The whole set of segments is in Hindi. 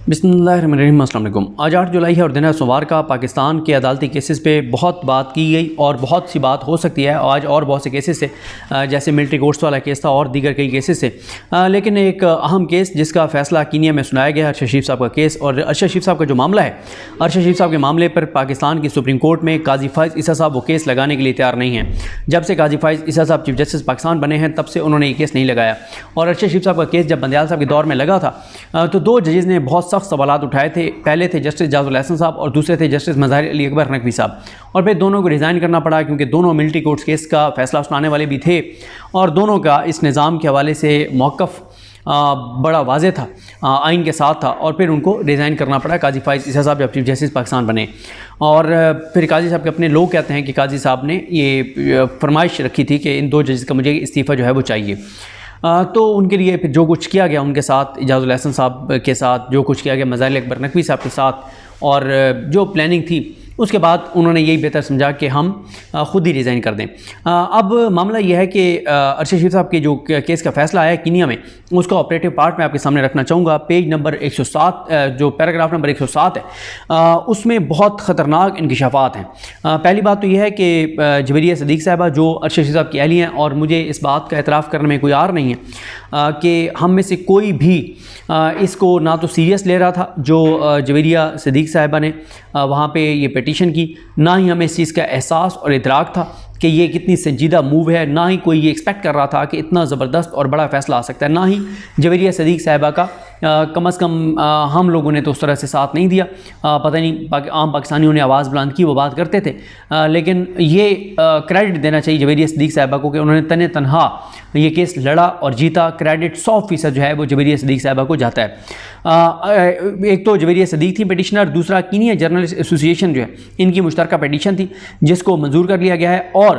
बिस्मिल्लाहिर्रहमानिर्रहीम। अस्सलाम वालेकुम। आज 8 जुलाई है और दिन है सोमवार का। पाकिस्तान के अदालती केसेस पे बहुत बात की गई और बहुत सी बात हो सकती है आज और बहुत से केसेस से, जैसे मिलिट्री कोर्ट्स वाला केस था और दीगर कई केसेस से। लेकिन एक अहम केस जिसका फ़ैसला कीनिया में सुनाया गया है, अरशद शरीफ साहब का केस। और अरशद शरीफ साहब का जो मामला है, अरशद शरीफ साहब के मामले पर पाकिस्तान की सुप्रीम कोर्ट में काजी फ़ाइज़ ईसा साहब वो केस लगाने के लिए तैयार नहीं हैं। जब से काजी फ़ाइज़ ईसा साहब चीफ जस्टिस पाकिस्तान बने हैं तब से उन्होंने ये केस नहीं लगाया। और अरशद शरीफ साहब का केस जब बंदयाल साहब के दौर में लगा था तो दो जजेज़ ने बहुत सख्त सवालात उठाए थे। पहले थे जस्टिस जाजुल एहसन साहब और दूसरे थे जस्टिस मज़ाहिर अली अकबर नकवी साहब। और फिर दोनों को रिज़ाइन करना पड़ा क्योंकि दोनों मिलिट्री कोर्ट्स केस का फ़ैसला सुनाने वाले भी थे और दोनों का इस निज़ाम के हवाले से मौक़िफ़ बड़ा वाज़े था, आइन के साथ था। और फिर उनको रिज़ाइन करना पड़ा। काजी फ़ाइज़ ईसा साहब जब चीफ जस्टिस पाकिस्तान बने और फिर काजी साहब के अपने लोग कहते हैं कि काजी साहब ने ये फरमाइश रखी थी कि इन दो जजेस का मुझे इस्तीफ़ा जो है वो चाहिए। तो उनके लिए फिर जो कुछ किया गया उनके साथ, जाजुल एहसन साहब के साथ जो कुछ किया गया, मज़ाहिर अली अकबर नकवी साहब के साथ, और जो प्लानिंग थी उसके बाद उन्होंने यही बेहतर समझा कि हम ख़ुद ही रिज़ाइन कर दें। अब मामला यह है कि अरशद शरीफ साहब के जो केस का फ़ैसला आया कीनिया में, उसका ऑपरेटिव पार्ट मैं आपके सामने रखना चाहूँगा। पेज नंबर 107, जो पैराग्राफ नंबर 107 है, उसमें बहुत ख़तरनाक इंकशाफात हैं। पहली बात तो यह है कि जवेरिया सदीक साहबा जो अरशद शरीफ साहब की अहली हैं, और मुझे इस बात का एतराफ़ करने में कोई आर नहीं है कि हम में से कोई भी इसको ना तो सीरियस ले रहा था जो जवेरिया सदीक साहबा ने वहाँ पे ये पिटीशन की, ना ही हमें इस चीज़ का एहसास और इदराक था कि ये कितनी संजीदा मूव है, ना ही कोई ये एक्सपेक्ट कर रहा था कि इतना ज़बरदस्त और बड़ा फ़ैसला आ सकता है। ना ही जवेरिया सदीक साहबा का कम अज़ कम हम लोगों ने तो उस तरह से साथ नहीं दिया। पता नहीं आम पाकिस्तानियों ने आवाज़ बुलंद की, वो बात करते थे, लेकिन ये क्रेडिट देना चाहिए जवेरिया सदीक साहबा को कि उन्होंने तने तनहा ये केस लड़ा और जीता। क्रेडिट 100% जो है वो जवेरिया सदीक साहबा को जाता है। एक तो जवेरिया सदीक थी पिटिशनर, दूसरा कीनिया जर्नलिस्ट एसोसिएशन जो है इनकी मुश्तरका पिटीशन थी जिसको मंजूर कर लिया गया है। और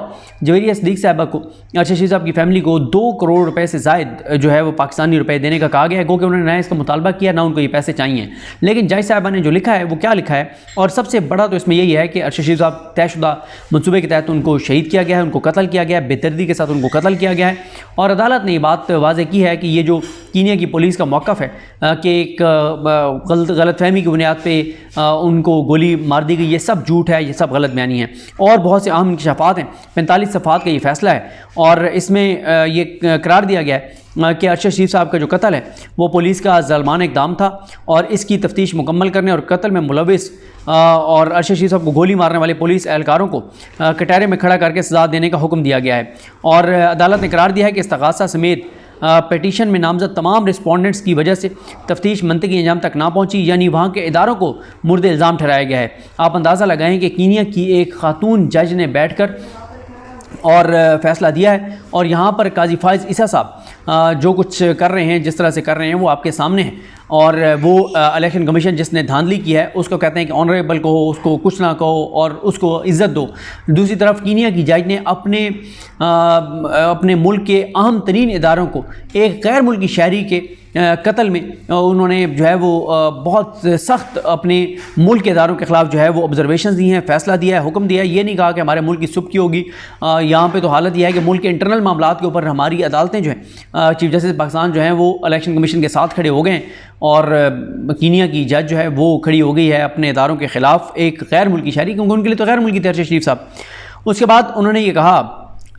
जवेरिया सदीक साहबा को, अरशद शरीफ साहब की फैमिली को 2 करोड़ रुपए से ज़ायद जो है वो पाकिस्तानी रुपए देने का कहा गया है। क्योंकि उन्होंने ना इसका मुतालबा किया ना उनको ये पैसे चाहिए। लेकिन जज साहबा ने जो लिखा है वो क्या लिखा है, और सबसे बड़ा तो इसमें यही है कि अरशद शरीफ साहब तयशुदा मनसूबे के तहत उनको शहीद किया गया है, उनको कत्ल किया गया है, बेदर्दी के साथ उनको कत्ल किया गया है। और अदालत ने ये बात वाज़ेह की है कि ये जो कीनिया की पुलिस का मौक़िफ़ है कि एक गलतफ़हमी की बुनियाद पे उनको गोली मार दी गई, ये सब झूठ है, ये सब गलत बयानी है। और बहुत से अहम इंकशाफात हैं। 45 सफ़हात का ये फ़ैसला है और इसमें ये करार दिया गया है कि अरशद शरीफ साहब का जो कत्ल है वो पुलिस का ज़ालिमाना इक़दाम था और इसकी तफ्तीश मुकम्मल करने और कत्ल में मुलविस और अरशद शरीफ साहब को गोली मारने वाले पुलिस एहलकारों को कटहरे में खड़ा करके सज़ा देने का हुक्म दिया गया है। और अदालत ने करार दिया है कि इस्तग़ासा समेत पिटीशन में नामज़द तमाम रिस्पोंडेंट्स की वजह से तफ्तीश मंतकी अंजाम तक ना पहुंची, यानी वहाँ के इदारों को मुर्द इल्ज़ाम ठहराया गया है। आप अंदाज़ा लगाएं कि कीनिया की एक खातून जज ने बैठकर और फ़ैसला दिया है। और यहाँ पर काजी फ़ाइज़ ईसा साहब जो कुछ कर रहे हैं, जिस तरह से कर रहे हैं, वो आपके सामने है। और वो इलेक्शन कमीशन जिसने धांधली की है उसको कहते हैं कि ऑनरेबल कहो, उसको कुछ ना कहो और उसको इज़्ज़त दो। दूसरी तरफ कीनिया की जज ने अपने मुल्क के अहम तरीन इदारों को एक गैर मुल्की शहरी के कत्ल में उन्होंने जो है वो बहुत सख्त अपने मुल्क के इदारों के ख़िलाफ़ जो है वो ऑब्जर्वेशन दी हैं, फ़ैसला दिया है, हुक्म दिया है। ये नहीं कहा कि हमारे मुल्क की सुबकी होगी। यहाँ पे तो हालत यह है कि मुल्क के इंटरनल मामलात के ऊपर हमारी अदालतें जो हैं, चीफ जस्टिस पाकिस्तान जो हैं वो इलेक्शन कमीशन के साथ खड़े हो गए हैं और कीनिया की जज जो है वो खड़ी हो गई है अपने इदारों के ख़िलाफ़ एक गैर मुल्की शहरी, क्योंकि उनके लिए तो गैर मुल्की थे अरशद शरीफ साहब। उसके बाद उन्होंने ये कहा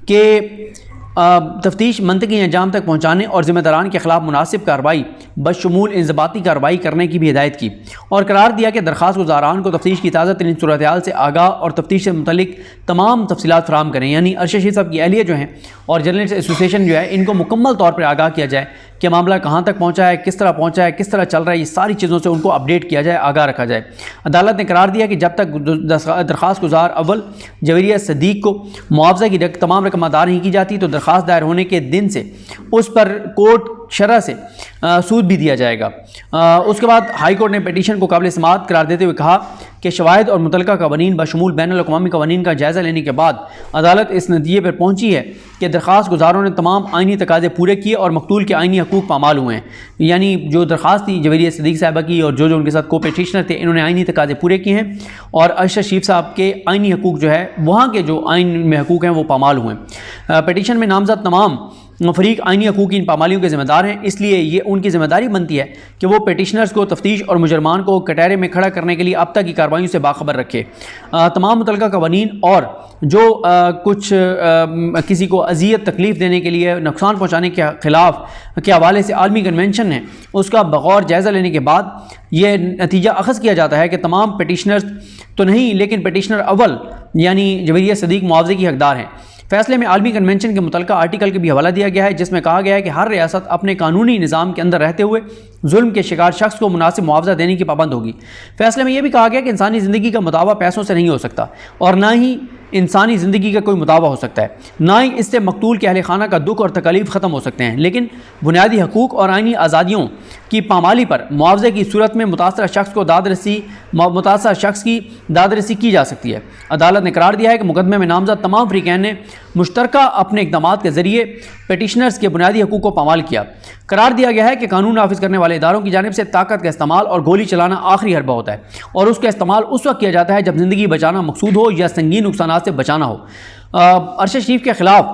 कि तफ्तीश मंतकी अंजाम तक पहुँचाने और ज़िम्मेदारान के ख़िलाफ़ मुनासिब कार्रवाई बशमूल इंज़बाती कार्रवाई करने की भी हिदायत की। और करार दिया कि दरख्वास्त गुज़ारान को तफ्तीश की ताज़ा तरीन सूरत हाल से आगाह और तफ्तीश से मुतल्लिक तमाम तफसीलात फ़राहम करें। यानी अरशद शरीफ साहब की अहलिया जो हैं और जर्नलिस्ट एसोसिएशन जो है इनको मुकम्मल तौर पर आगाह किया जाए कि मामला कहाँ तक पहुँचा है, किस तरह पहुँचा है, किस तरह चल रहा है, ये सारी चीज़ों से उनको अपडेट किया जाए, आगाह रखा जाए। अदालत ने करार दिया कि जब तक दरख्वास्त गुजार अव्वल जवेरिया सदीक को मुआवजा की तमाम रकम अदा नहीं की जाती तो दरख्वास्त दायर होने के दिन से उस पर कोर्ट शरह से सूद भी दिया जाएगा। उसके बाद हाई कोर्ट ने पिटीशन को काबिल समाअत करार देते हुए कहा कि शवाहिद और मुतल्लका कवानीन बशमूल बैनुल अक़वामी कवानीन का जायज़ा लेने के बाद अदालत इस नतीजे पर पहुंची है कि दरख्वास्त गुजारों ने तमाम आइनी तकाज़े पूरे किए और मकतूल के आइनी हकूक़ पामाल हुए हैं। यानी जो दरख्वास्त थी जवेरिया सदीक साहबा की और जो उनके साथ को पिटीशनर थे, इन्होंने आइनी तकाज़े पूरे किए हैं और अरशद शरीफ साहब के आइनी हकूक़ जो है, वहाँ के जो आइन में हकूक़ हैं वो पामाल हुए हैं। पिटीशन में नामज़द तमाम फरीक आइनी हकूक़ की इन पामालियों के ज़िम्मेदार हैं, इसलिए ये उनकी ज़िम्मेदारी बनती है कि वो पिटिशनर्स को तफ्तीश और मुजरमान को कटहरे में खड़ा करने के लिए अब तक की कार्रवाइयों से बाखबर रखे। तमाम मुतल्लिका कवानीन और जो कुछ किसी को अजियत तकलीफ़ देने के लिए, नुकसान पहुँचाने के ख़िलाफ़ के हवाले से आलमी कन्वेंशन है, उसका बगौर जायज़ा लेने के बाद ये नतीजा अखज़ किया जाता है कि तमाम पिटिशनर्स तो नहीं लेकिन पिटिशनर अव्वल यानी जवेरिया सदीक मुआवजे की हकदार हैं। फैसले में आलमी कन्वेंशन के मुतल्लिका आर्टिकल का भी हवाला दिया गया है, जिसमें कहा गया है कि हर रियासत अपने कानूनी निज़ाम के अंदर रहते हुए जुल्म के शिकार शख्स को मुनासिब मुआवजा देने की पाबंद होगी। फैसले में यह भी कहा गया कि इंसानी ज़िंदगी का मुतावा पैसों से नहीं हो सकता और ना ही इंसानी ज़िंदगी का कोई मुतावा हो सकता है, ना ही इससे मकतूल के अहले खाना का दुख और तकलीफ ख़त्म हो सकते हैं, लेकिन बुनियादी हकूक़ और आइनी आज़ादियों की पामाली पर मुआवजे की सूरत में मुतासरा शख्स की दादरसी की जा सकती है। अदालत ने करार दिया है कि मुकदमे में नामजद तमाम फ़रीक़ैन ने मुश्तरका अपने इक़दामात के ज़रिए पिटिशनर्स के बुनियादी हकूक़ को पामाल किया। करार दिया गया है कि कानून नाफिज करने वाले इदारों की जानिब से ताकत का इस्तेमाल और गोली चलाना आखिरी हरबा होता है और उसका इस्तेमाल उस वक्त किया जाता है जब ज़िंदगी बचाना मकसूद हो या संगीन नुकसान से बचाना हो। अरशद शरीफ के ख़िलाफ़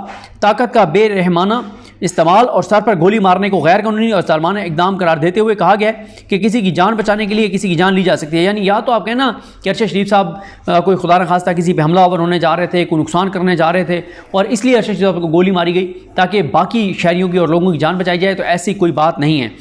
ताकत का बेरहमाना इस्तेमाल और सर पर गोली मारने को गैर कानूनी और जालिमाना इक़दाम करार देते हुए कहा गया है कि किसी की जान बचाने के लिए किसी की जान ली जा सकती है। यानी या तो आप कहना कि अरशद शरीफ साहब कोई खुदा न खास्ता किसी पे हमलावर होने जा रहे थे, कोई नुकसान करने जा रहे थे और इसलिए अरशद शरीफ साहब को गोली मारी गई ताकि बाकी शहरियों की और लोगों की जान बचाई जाए, तो ऐसी कोई बात नहीं है।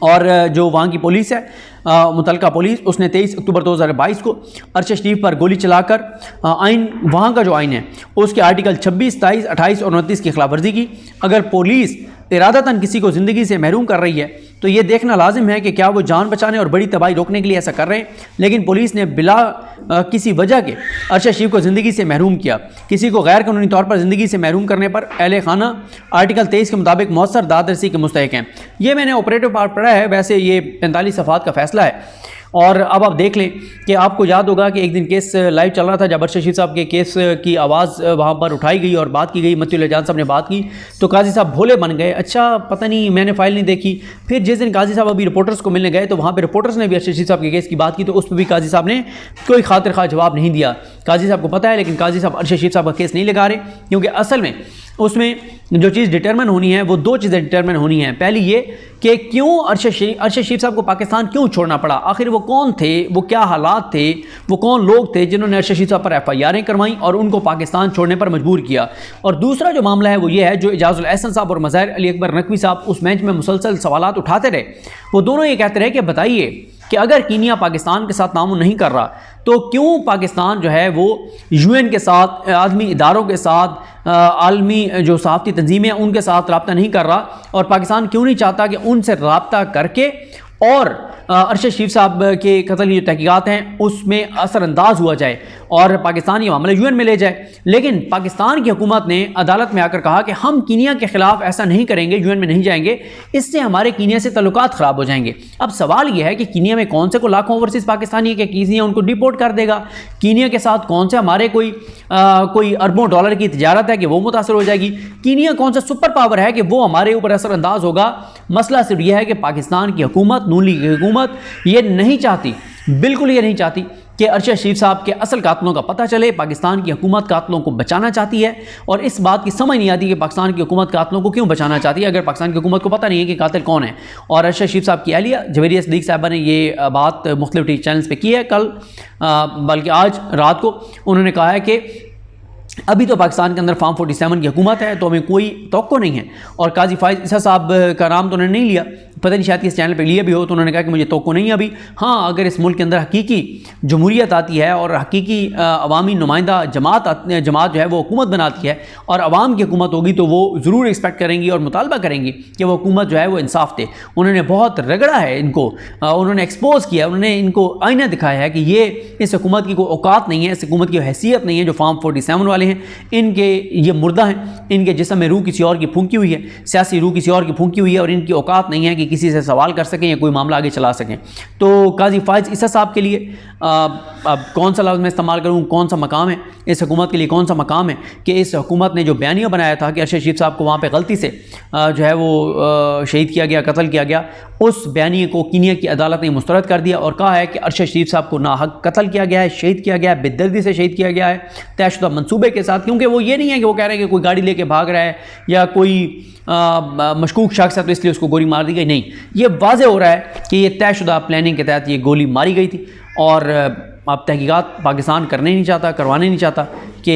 और जो वहाँ की पुलिस है, मुतल्लिका पुलिस, उसने 23 अक्टूबर 2022 को अरशद शरीफ पर गोली चलाकर आइन, वहाँ का जो आइन है उसके आर्टिकल 26, 27, 28 और 29 की खिलाफ वर्जी की। अगर पुलिस इरादतन किसी को ज़िंदगी से महरूम कर रही है तो ये देखना लाजिम है कि क्या वो जान बचाने और बड़ी तबाही रोकने के लिए ऐसा कर रहे हैं, लेकिन पुलिस ने बिला किसी वजह के अरशद शरीफ को ज़िंदगी से महरूम किया। किसी को गैर कानूनी तौर पर ज़िंदगी से महरूम करने पर अहले खाना आर्टिकल 23 के मुताबिक मौसर दादरसी के मुस्तहिक हैं। ये मैंने ऑपरेटिव पार्ट पढ़ा है, वैसे ये 45 सफ़ात का फ़ैसला है। और अब आप देख लें कि आपको याद होगा कि एक दिन केस लाइव चल रहा था जब अरशद शरीफ साहब के केस की आवाज़ वहाँ पर उठाई गई और बात की गई, मतीउल जान साहब ने बात की तो काजी साहब भोले बन गए, अच्छा पता नहीं मैंने फ़ाइल नहीं देखी। फिर जिस दिन काजी साहब अभी रिपोर्टर्स को मिलने गए तो वहाँ पर रिपोर्टर्स ने भी अरशद शरीफ साहब के केस की बात की, तो उस पर भी काजी साहब ने कोई खातिर खा जवाब नहीं दिया। काजी साहब को पता है, लेकिन काजी साहब अरशद शरीफ साहब का केस नहीं लगा रहे, क्योंकि असल में उसमें जो चीज़ डिटरमिन होनी है वो दो चीज़ें डिटरमिन होनी है। पहली ये कि क्यों अरशद शरीफ साहब को पाकिस्तान क्यों छोड़ना पड़ा, आखिर वो कौन थे, वो क्या हालात थे, वो कौन लोग थे जिन्होंने अरशद शरीफ साहब पर FIR करवाई और उनको पाकिस्तान छोड़ने पर मजबूर किया। और दूसरा जो मामला है वो ये है, जो इजाज़ुल एहसन साहब और मज़ाहिर अली अकबर नकवी साहब उस मैच में मुसलसल सवालात उठाते रहे, वो दोनों ये कहते रहे कि बताइए कि अगर कीनिया पाकिस्तान के साथ ताउन नहीं कर रहा तो क्यों पाकिस्तान जो है वो UN के साथ, आदमी इदारों के साथ, आलमी जो सहाफ़ती तंजीमें हैं उनके साथ रब्ता नहीं कर रहा, और पाकिस्तान क्यों नहीं चाहता कि उनसे रब्ता करके और अरशद शरीफ साहब के कत्ल की जो तहकीकात हैं उसमें असरअंदाज हुआ जाए और पाकिस्तान ये मामला UN में ले जाए। लेकिन पाकिस्तान की हुकूमत ने अदालत में आकर कहा कि हम कीनिया के ख़िलाफ़ ऐसा नहीं करेंगे, UN में नहीं जाएंगे, इससे हमारे कीनिया से तल्लुकात ख़राब हो जाएंगे। अब सवाल यह है कि कीनिया में कौन से को लाखों ओवरसीज़ पाकिस्तानी है कि कीनिया उनको डिपोर्ट कर देगा, कीनिया के साथ कौन से हमारे कोई अरबों डॉलर की तिजारत है कि वो मुतासर हो जाएगी, कीनिया कौन सा सुपर पावर है कि वो हमारे ऊपर असरअंदाज होगा। मसला सिर्फ यह है कि पाकिस्तान की हुकूमत, नून लीग की हुकूमत ये नहीं चाहती, बिल्कुल ये नहीं चाहती कि अरशद शरीफ साहब के असल कातलों का पता चले। पाकिस्तान की हुकूमत कातलों को बचाना चाहती है और इस बात की समझ नहीं आती कि पाकिस्तान की हुकूमत कातलों को क्यों बचाना चाहती है, अगर पाकिस्तान की हुकूमत को पता नहीं है कि कातिल कौन है। और अरशद शरीफ साहब की अहलिया जवेरिया सदीक साहबा ने ये बात मुख्तलिफ टीवी चैनल्स पर की है, कल बल्कि आज रात को उन्होंने कहा है कि अभी तो पाकिस्तान के अंदर फार्म 47 की हुकूमत है तो हमें कोई तवक्को नहीं है। और काजी फाइज ईसा साहब का नाम तो उन्होंने नहीं लिया, पता नहीं शायद इस चैनल पे लिया भी हो, तो उन्होंने कहा कि मुझे तवक्को नहीं है अभी। हाँ, अगर इस मुल्क के अंदर हकीकी जमहूरियत आती है और हकीकी अवामी नुमाइंदा जमात जो है वो हुकूमत बनाती है और अवाम की हुकूमत होगी तो वो ज़रूर एक्सपेक्ट करेंगी और मुतालबा करेंगी कि वो हुकूमत जो है वो इंसाफ दे। उन्होंने बहुत रगड़ा है इनको, उन्होंने एक्सपोज किया, उन्होंने इनको आईना दिखाया है कि ये इस हुकूमत की कोई औकात नहीं है, इस हुकूमत की हैसियत नहीं है। जो फार्म 47 वाले हैं इनके ये मुर्दा हैं, इनके जिस्म में रूह किसी और की फूंकी हुई है, सियासी रूह किसी और की फूंकी हुई है और इनकी औकात नहीं है कि किसी से सवाल कर सकें या कोई मामला आगे चला सकें। तो काजी फाइज ईसा साहब के लिए अब कौन सा लफ्ज़ मैं इस्तेमाल करूँ, कौन सा मकाम है इस हुकूमत के लिए, कौन सा मकाम है कि इस हुकूमत ने जो बयानिया बनाया था कि अरशद शरीफ साहब को वहाँ पे गलती से जो है वो शहीद किया गया, कत्ल किया गया, उस बयानिए को कीनिया की अदालत ने मुस्तरद कर दिया और कहा है कि अरशद शरीफ साहब को नाहक कत्ल किया गया है, शहीद किया गया है, बेदर्दी से शहीद किया गया है, तयशुदा मंसूबे के के साथ, क्योंकि वो ये नहीं है कि वो कह रहे हैं कि कोई गाड़ी लेके भाग रहा है या कोई मशकूक शख्स है तो इसलिए उसको गोली मार दी गई। नहीं, ये वाज़े हो रहा है कि ये तयशुदा प्लानिंग के तहत ये गोली मारी गई थी और अब तहकीकात पाकिस्तान करने नहीं चाहता, करवाने नहीं चाहता कि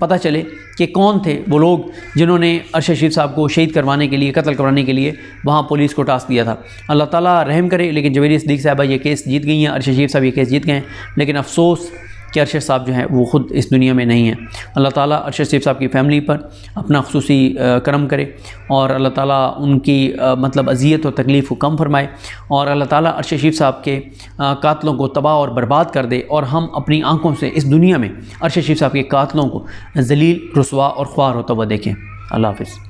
पता चले कि कौन थे वो लोग जिन्होंने अरशद शरीफ साहब को शहीद करवाने के लिए, कत्ल करवाने के लिए वहाँ पुलिस को टास्क दिया था। अल्लाह ताला रहम करे। लेकिन जवेरिया सिद्दीकी साहबा ये केस जीत गई हैं, अरशद शरीफ साहब ये केस जीत गए हैं, लेकिन अफसोस कि अरशद साहब जो हैं वो ख़ुद इस दुनिया में नहीं हैं। अल्लाह ताला अरशद शरीफ साहब की फ़ैमिली पर अपना ख़ुसूसी करम करे और अल्लाह ताला उनकी मतलब अज़ियत और तकलीफ़ को कम फरमाए और अल्लाह ताला अरशद शरीफ साहब के कातलों को तबाह और बर्बाद कर दे और हम अपनी आँखों से इस दुनिया में अरशद शरीफ साहब के कातलों को ज़लील, रुसवा और ख्वार होता हुआ देखें। अल्लाह हाफ़िज़।